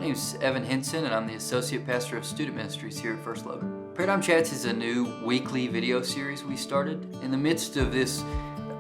name's Evan Henson, and I'm the Associate Pastor of Student Ministries here at First Logan. Paradigm Chats is a new weekly video series we started. In the midst of this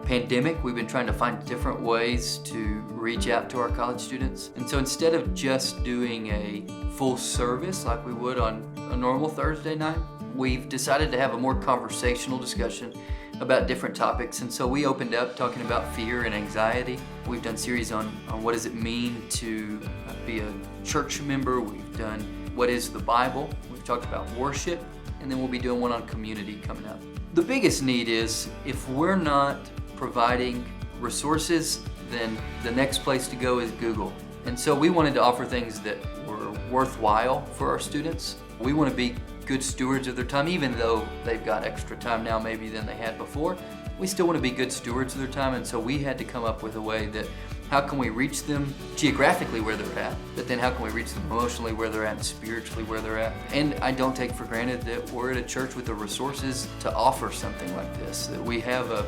pandemic, we've been trying to find different ways to reach out to our college students. And so instead of just doing a full service like we would on a normal Thursday night, we've decided to have a more conversational discussion about different topics. And so we opened up talking about fear and anxiety. We've done series on what does it mean to be a church member. We've done what is the Bible. We've talked about worship, and then we'll be doing one on community coming up. The biggest need is if we're not providing resources, then the next place to go is Google. And so we wanted to offer things that were worthwhile for our students. We want to be good stewards of their time, even though they've got extra time now maybe than they had before. We still want to be good stewards of their time, and so we had to come up with a way that how can we reach them geographically where they're at, but then how can we reach them emotionally where they're at and spiritually where they're at. And I don't take for granted that we're at a church with the resources to offer something like this, that we have a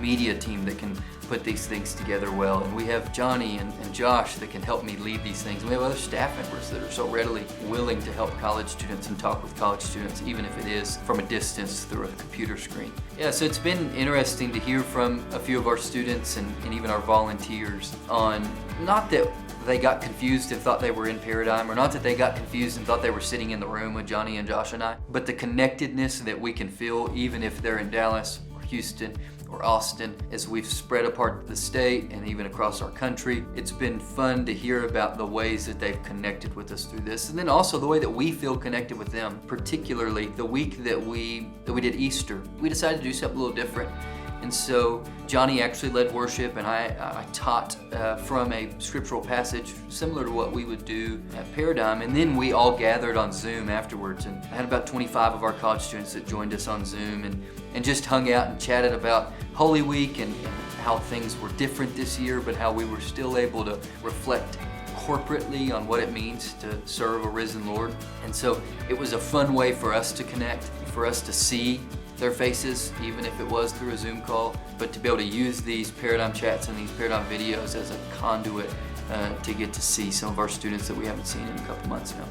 media team that can put these things together well, and we have Johnny and Josh that can help me lead these things. We have other staff members that are so readily willing to help college students and talk with college students, even if it is from a distance through a computer screen. Yeah, so it's been interesting to hear from a few of our students and even our volunteers on not that they got confused and thought they were in Paradigm, or not that they got confused and thought they were sitting in the room with Johnny and Josh and I, but the connectedness that we can feel even if they're in Dallas or Houston or Austin, as we've spread apart the state and even across our country. It's been fun to hear about the ways that they've connected with us through this, and then also the way that we feel connected with them, particularly the week that we did Easter. We decided to do something a little different. And so Johnny actually led worship, and I taught from a scriptural passage similar to what we would do at Paradigm. And then we all gathered on Zoom afterwards, and I had about 25 of our college students that joined us on Zoom and just hung out and chatted about Holy Week and how things were different this year, but how we were still able to reflect corporately on what it means to serve a risen Lord. And so it was a fun way for us to connect, for us to see their faces, even if it was through a Zoom call, but to be able to use these Paradigm Chats and these Paradigm videos as a conduit to get to see some of our students that we haven't seen in a couple months now.